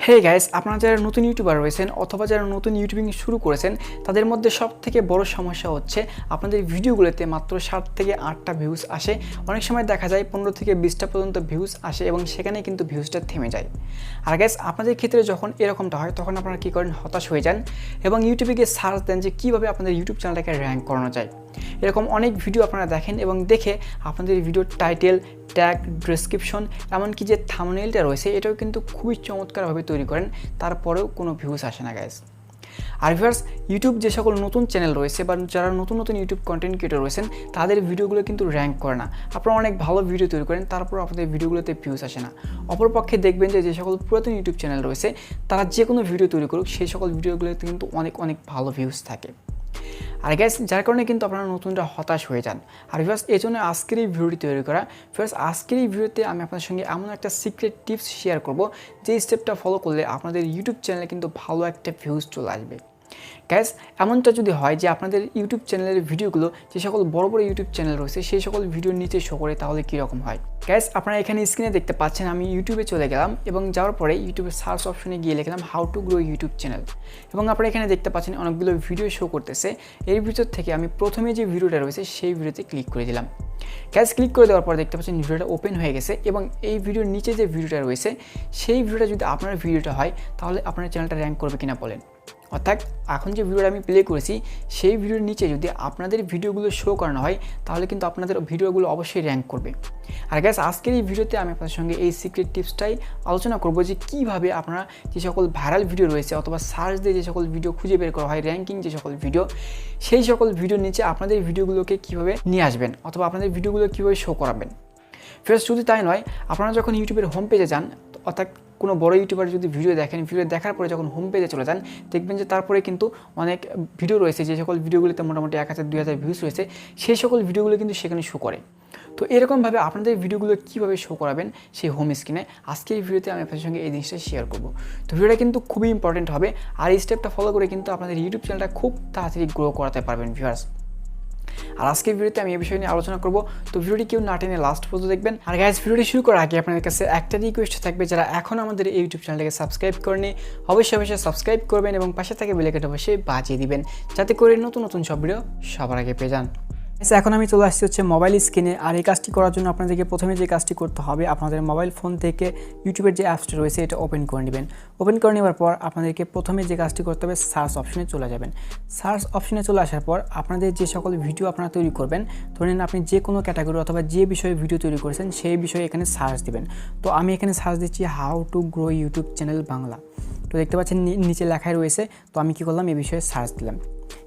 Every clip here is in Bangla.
হে গাইস, আপনারা যারা নতুন ইউটিউবার রয়েছেন অথবা যারা নতুন ইউটিউবিং শুরু করেছেন তাদের মধ্যে সবথেকে বড় সমস্যা হচ্ছে আপনাদের ভিডিওগুলোতে মাত্র 7 থেকে 8টা ভিউজ আসে। অনেক সময় দেখা যায় 15 থেকে 20টা পর্যন্ত ভিউজ আসে এবং সেখানে কিন্তু ভিউজটা থেমে যায়। আর গাইস, আপনাদের ক্ষেত্রে যখন এরকমটা হয় তখন আপনারা কী করেন, হতাশ হয়ে যান এবং ইউটিউবে গিয়ে সার্চ দেন যে কীভাবে আপনাদের ইউটিউব চ্যানেলটাকে র্যাঙ্ক করানো যায়। এরকম অনেক ভিডিও আপনারা দেখেন এবং দেখে আপনাদের ভিডিওর টাইটেল, ট্যাগ, ডেসক্রিপশন, এমনকি যে থাম্বনেইলটা রয়েছে এটাও কিন্তু খুবই চমৎকারভাবে তৈরি করেন, তারপরেও কোনো ভিউজ আসে না গাইস। আর ভিউয়ার্স, ইউটিউব যে সকল নতুন চ্যানেল রয়েছে বা যারা নতুন নতুন ইউটিউব কন্টেন্ট ক্রিয়েটর রয়েছেন তাদের ভিডিওগুলো কিন্তু র্যাঙ্ক করে না। আপনারা অনেক ভালো ভিডিও তৈরি করেন, তারপর আপনাদের ভিডিওগুলোতে ভিউজ আসে না। অপরপক্ষে দেখবেন যে সকল পুরাতন ইউটিউব চ্যানেল রয়েছে তারা যে কোনো ভিডিও তৈরি করুক সেই সকল ভিডিওগুলোতে কিন্তু অনেক অনেক ভালো ভিউজ থাকে। আর গ্যাস, যার কারণে কিন্তু আপনারা নতুনরা হতাশ হয়ে যান। আর ভিউয়ার্স, এই জন্য আজকের এই ভিডিওটি তৈরি করা। ভিউয়ার্স, আজকের এই ভিডিওতে আমি আপনাদের সঙ্গে এমন একটা সিক্রেট টিপস শেয়ার করব যে স্টেপটা ফলো করলে আপনাদের ইউটিউব চ্যানেলে কিন্তু ভালো একটা ভিউজ চলে আসবে। গ্যাস, এমনটা যদি হয় যে আপনাদের ইউটিউব চ্যানেলের ভিডিওগুলো যে সকল বড় বড় ইউটিউব চ্যানেল রয়েছে সেই সকল ভিডিওর নিচে শো করে, তাহলে কীরকম হয়? গ্যাস, আপনারা এখানে স্ক্রিনে দেখতে পাচ্ছেন আমি ইউটিউবে চলে গেলাম এবং যাওয়ার পরে ইউটিউবের সার্চ অপশনে গিয়ে লিখলাম how to grow YouTube channel এবং আপনারা এখানে দেখতে পাচ্ছেন অনেকগুলো ভিডিও শো করতেছে। এর ভিতর থেকে আমি প্রথমে যে ভিডিওটা রয়েছে সেই ভিডিওতে ক্লিক করে দিলাম। গ্যাস, ক্লিক করে দেওয়ার পর দেখতে পাচ্ছেন ভিডিওটা ওপেন হয়ে গেছে এবং এই ভিডিওর নিচে যে ভিডিওটা রয়েছে সেই ভিডিওটা যদি আপনার ভিডিওটা হয় তাহলে আপনার চ্যানেলটা র্যাঙ্ক করবে কিনা বলেন। অর্থাৎ এখন যে ভিডিওটা আমি প্লে করেছি সেই ভিডিওর নিচে যদি আপনাদের ভিডিওগুলো শো করানো হয় তাহলে কিন্তু আপনাদের ভিডিওগুলো অবশ্যই র্যাঙ্ক করবে। আর গ্যাস, আজকের এই ভিডিওতে আমি আপনাদের সঙ্গে এই সিক্রেট টিপসটাই আলোচনা করব যে কীভাবে আপনারা যে সকল ভাইরাল ভিডিও রয়েছে অথবা সার্চ দিয়ে যে সকল ভিডিও খুঁজে বের করা হয় র্যাঙ্কিং যে সকল ভিডিও, সেই সকল ভিডিওর নিচে আপনাদের ভিডিওগুলোকে কীভাবে নিয়ে আসবেন অথবা আপনাদের ভিডিওগুলো কীভাবে শো করাবেন। ফের শুধু তাই নয়, আপনারা যখন ইউটিউবের হোম পেজে যান, অর্থাৎ কোনো বড় ইউটিউবার যদি ভিডিও দেখেন, ভিডিও দেখার পরে যখন হোম পেজে চলে যান দেখবেন যে তারপরে কিন্তু অনেক ভিডিও রয়েছে যে সকল ভিডিওগুলিতে মোটামুটি 1000-2000 ভিউজ রয়েছে, সেই সকল ভিডিওগুলো কিন্তু সেখানে শো করে। তো এরকমভাবে আপনাদের ভিডিওগুলো কীভাবে শো করাবেন সেই হোম স্ক্রিনে আজকের এই ভিডিওতে আমি আপনাদের সঙ্গে এই জিনিসটা শেয়ার করব। তো ভিডিওটা কিন্তু খুবই ইম্পর্টেন্ট হবে আর এই স্টেপটা ফলো করে কিন্তু আপনাদের ইউটিউব চ্যানেলটা খুব তাড়াতাড়ি গ্রো করাতে পারবেন ভিউয়ার্স। আর আজকের ভিডিওতে আমি এই বিষয় নিয়ে আলোচনা করব, তো ভিডিওটি কেউ না টেনে লাস্ট পর্যন্ত দেখবেন। আর গাইস, ভিডিওটি শুরু করার আগে আপনাদের কাছে একটা রিকোয়েস্ট থাকবে, যারা এখন আমাদের এই ইউটিউব চ্যানেলটাকে সাবস্ক্রাইব করেনি অবশ্যই সাবস্ক্রাইব করবেন এবং পাশে থেকে বেল আইকনটা অবশ্যই বাজিয়ে দিবেন যাতে করে নতুন নতুন সব ভিডিও সবার আগে পেয়ে যান। এখন আমি চলে আসছি হচ্ছে মোবাইল স্ক্রিনে। আর এই কাজটি করার জন্য আপনাদেরকে প্রথমে যে কাজটি করতে হবে, আপনাদের মোবাইল ফোন থেকে ইউটিউবের যে অ্যাপসটা রয়েছে এটা ওপেন করে নেবেন। ওপেন করে নেওয়ার পর আপনাদেরকে প্রথমে যে কাজটি করতে হবে, সার্চ অপশনে চলে যাবেন। সার্চ অপশনে চলে আসার পর আপনাদের যে সকল ভিডিও আপনারা তৈরি করবেন, ধরেন আপনি যে কোনো ক্যাটাগরি অথবা যে বিষয়ে ভিডিও তৈরি করেছেন সেই বিষয়ে এখানে সার্চ দিবেন। তো আমি এখানে সার্চ দিচ্ছি how to grow YouTube channel Bangla. তো দেখতে পাচ্ছেন নিচে লেখাই রয়েছে। তো আমি কী করলাম, এই বিষয়ে সার্চ দিলাম।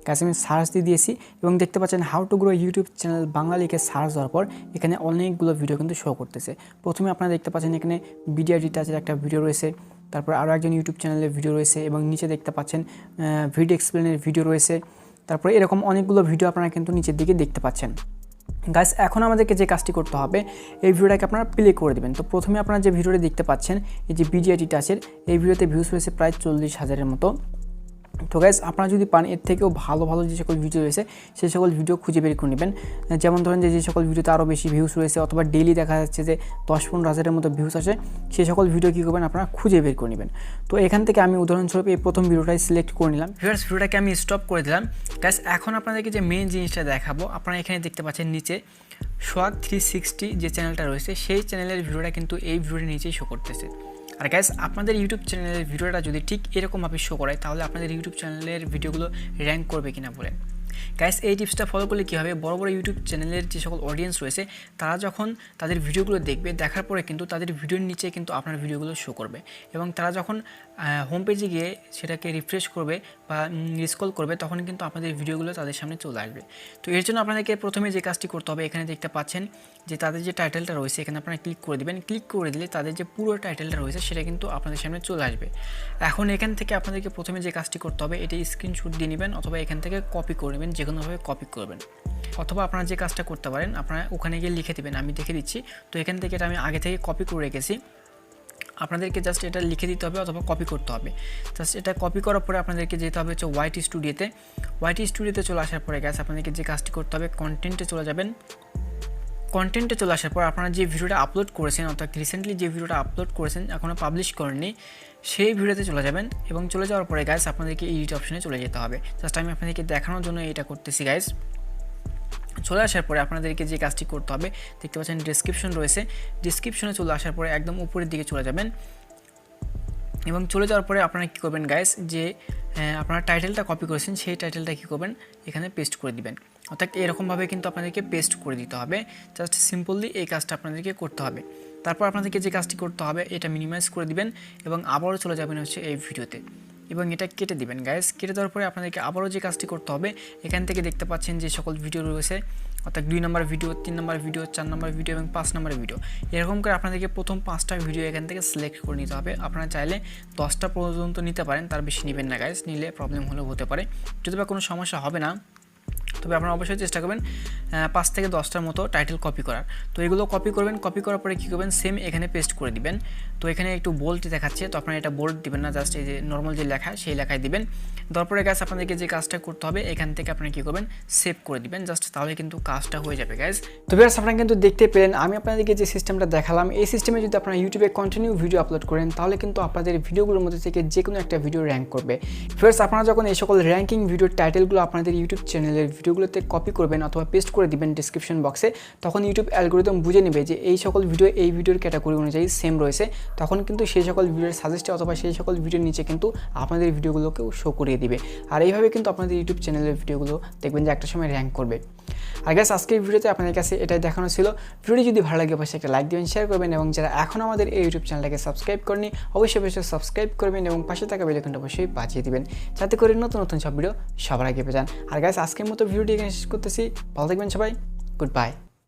কাছে আমি সার্চ দিয়ে দিয়েছি এবং দেখতে পাচ্ছেন how to grow YouTube channel Bangla লিখে সার্চ দেওয়ার পর এখানে অনেকগুলো ভিডিও কিন্তু শো করতেছে। প্রথমে আপনারা দেখতে পাচ্ছেন এখানে ভিডিও ডিটাচের একটা ভিডিও রয়েছে, তারপর আরও একজন ইউটিউব চ্যানেলের ভিডিও রয়েছে এবং নিচে দেখতে পাচ্ছেন ভিডিও এক্সপ্লেনের ভিডিও রয়েছে। তারপরে এরকম অনেকগুলো ভিডিও আপনারা কিন্তু নিচের দিকে দেখতে পাচ্ছেন। গাইস, এখন আমাদেরকে যে কাজটি করতে হবে, এই ভিডিওটাকে আপনারা প্লে করে দেবেন। তো প্রথমে আপনারা যে ভিডিওটি দেখতে পাচ্ছেন এই যে ভিডিও ডিটাচের, এই ভিডিওতে ভিউজ রয়েছে প্রায় 40,000-এর মতো। তো গাইস, আপনারা যদি পান এর থেকেও ভালো ভালো যে সকল ভিডিও রয়েছে সেই সকল ভিডিও খুঁজে বের করে নেবেন। যেমন ধরেন যে সকল ভিডিওতে আরও বেশি ভিউজ রয়েছে অথবা ডেইলি দেখা যাচ্ছে যে 10-15,000-এর মতো ভিউজ আসে, সেই সকল ভিডিও কী করবেন, আপনারা খুঁজে বের করে নেবেন। তো এখান থেকে আমি উদাহরণস্বরূপ এই প্রথম ভিডিওটাই সিলেক্ট করে নিলাম। ভিউয়ার্স, ভিডিওটাকে আমি স্টপ করে দিলাম। গাইস, এখন আপনাদেরকে যে মেইন জিনিসটা দেখাবো, আপনারা এখানে দেখতে পাচ্ছেন নিচে সোহাগ 360 যে চ্যানেলটা রয়েছে সেই চ্যানেলের ভিডিওটা কিন্তু এই ভিডিওর নিচেই শো করতেছে। আর গাইস, আপনাদের ইউটিউব চ্যানেলের ভিডিওটা যদি ঠিক এরকমভাবে শো করায় তাহলে আপনাদের ইউটিউব চ্যানেলের ভিডিওগুলো র্যাঙ্ক করবে কিনা বলেন। গাইস, এই টিপসটা ফলো করলে কী হবে, বড় বড় ইউটিউব চ্যানেলের যে সকল অডিয়েন্স রয়েছে তারা যখন তাদের ভিডিওগুলো দেখবে, দেখার পরে কিন্তু তাদের ভিডিওর নিচে কিন্তু আপনার ভিডিওগুলো শো করবে এবং তারা যখন হোম পেজে গিয়ে সেটাকে রিফ্রেশ করবে বা স্ক্রল করবে তখন কিন্তু আপনাদের ভিডিওগুলো তাদের সামনে চলে আসবে। তো এর জন্য আপনাদেরকে প্রথমে যে কাজটি করতে হবে, এখানে দেখতে পাচ্ছেন যে তাদের যে টাইটেলটা রয়েছে এখানে আপনারা ক্লিক করে দেবেন। ক্লিক করে দিলে তাদের যে পুরো টাইটেলটা রয়েছে সেটা কিন্তু আপনাদের সামনে চলে আসবে। এখন এখান থেকে আপনাদেরকে প্রথমে যে কাজটি করতে হবে, এটি স্ক্রিনশট দিয়ে নেবেন অথবা এখান থেকে কপি করে নেবেন, যে কোনোভাবে কপি করবেন। অথবা আপনারা যে কাজটা করতে পারেন, আপনারা ওখানে গিয়ে লিখে দেবেন, আমি দেখে দিচ্ছি। তো এখান থেকে এটা আমি আগে থেকে কপি করে রেখেছি, আপনাদেরকে জাস্ট এটা লিখে দিতে হবে অথবা কপি করতে হবে। জাস্ট এটা কপি করার পরে আপনাদেরকে যেতে হবে হচ্ছে ওয়াইটি স্টুডিওতে চলে আসার পরে গ্যাস আপনাদেরকে যে কাজটি করতে হবে, কন্টেন্টে চলে যাবেন। কন্টেন্টে চলে আসার পর আপনারা যে ভিডিওটা আপলোড করেছেন অর্থাৎ রিসেন্টলি যে ভিডিওটা আপলোড করেছেন এখনও পাবলিশ করেননি সেই ভিডিওতে চলে যাবেন এবং চলে যাওয়ার পরে গাইস আপনাদেরকে এডিট অপশনে চলে যেতে হবে। জাস্ট আমি আপনাদেরকে দেখানোর জন্য এটা করতেছি গাইস। চলে আসার পরে আপনাদেরকে যে কাজটি করতে হবে, দেখতে পাচ্ছেন ডেসক্রিপশন রয়েছে, ডেসক্রিপশনে চলে আসার পরে একদম উপরের দিকে চলে যাবেন এবং চলে যাওয়ার পরে আপনারা কী করবেন গাইস, যে আপনারা টাইটেলটা কপি করেছেন সেই টাইটেলটা কী করবেন, এখানে পেস্ট করে দিবেন। অর্থাৎ এরকমভাবে কিন্তু আপনাদেরকে পেস্ট করে দিতে হবে। জাস্ট সিম্পলি এই কাজটা আপনাদেরকে করতে হবে। তারপর আপনাদেরকে যে কাজটি করতে হবে, এটা মিনিমাইজ করে দিবেন এবং আবারও চলে যাবেন হচ্ছে এই ভিডিওতে এবং এটা কেটে দিবেন গাইস। কেটে দেওয়ার পরে আপনাদেরকে আবারও যে কাজটি করতে হবে, এখান থেকে দেখতে পাচ্ছেন যে সকল ভিডিও রয়েছে, অর্থাৎ 2 নম্বর ভিডিও, 3 নম্বর ভিডিও, 4 নম্বর ভিডিও এবং 5 নম্বর ভিডিও, এরকম করে আপনাদেরকে প্রথম 5টা ভিডিও এখান থেকে সিলেক্ট করে নিতে হবে। আপনারা চাইলে 10টা পর্যন্ত নিতে পারেন, তার বেশি নেবেন না গাইস, নিলে প্রবলেম হলেও হতে পারে, যদি বা কোনো সমস্যা হবে না। তবে আপনারা অবশ্যই চেষ্টা করবেন 5 থেকে 10টার মতো টাইটেল কপি করার। তো এগুলো কপি করবেন, কপি করার পরে কী করবেন, সেম এখানে পেস্ট করে দিবেন। তো এখানে একটু বোল্ড দেখাচ্ছে, তো আপনারা এটা বোল্ড দিবেন না, জাস্ট এই যে নর্মাল যে লেখা সেই লেখায় দিবেন। তারপরে গাইস আপনাদেরকে যে কাজটা করতে হবে, এখান থেকে আপনারা কী করবেন, সেভ করে দিবেন, জাস্ট তাহলে কিন্তু কাজটা হয়ে যাবে গাইস। তো ভিউয়ার্স আপনারা কিন্তু দেখতে পেলেন আমি আপনাদেরকে যে সিস্টেমটা দেখালাম, এই সিস্টেমে যদি আপনারা ইউটিউবে কন্টিনিউ ভিডিও আপলোড করেন, তাহলে কিন্তু আপনাদের ভিডিওগুলোর মধ্যে থেকে যে কোনো একটা ভিডিও র্যাঙ্ক করবে। ভিউয়ার্স আপনারা যখন এই সকল র্যাঙ্কিং ভিডিওর টাইটেলগুলো আপনাদের ইউটিউব চ্যানেলের ভিডিওগুলোতে কপি করবেন অথবা পেস্ট করে দিবেন ডেসক্রিপশন বক্সে, তখন ইউটিউব অ্যালগরিদম বুঝে নেবে যে এই সকল ভিডিও এই ভিডিওর ক্যাটাগরি অনুযায়ী সেম রয়েছে, তখন কিন্তু সেই সকল ভিডিওর সাজেস্টে অথবা সেই সকল ভিডিওর নিচে কিন্তু আপনাদের ভিডিওগুলোকেও শো করিয়ে দিবে। আর এইভাবে কিন্তু আপনাদের ইউটিউব চ্যানেলের ভিডিওগুলো দেখবেন যে একটা সময় র্যাঙ্ক করবে। আর গাইস আজকের ভিডিওতে আপনাদের কাছে এটাই দেখানো ছিল। ভিডিওটি যদি ভালো লাগে অবশ্যই একটা লাইক দিবেন, শেয়ার করবেন এবং যারা এখন আমাদের এই ইউটিউব চ্যানেলটাকে সাবস্ক্রাইব করেনি অবশ্যই সাবস্ক্রাইব করবেন এবং পাশে থাকা বেল আইকনটা অবশ্যই বাজিয়ে দিবেন, যাতে করে নতুন নতুন সব ভিডিও সবার আগে পেয়ে যান। আর গাইস আজকের মতো ভিডিওটি এখানে শেষ করতেছি। ভালো থাকবেন সবাই, গুড বাই।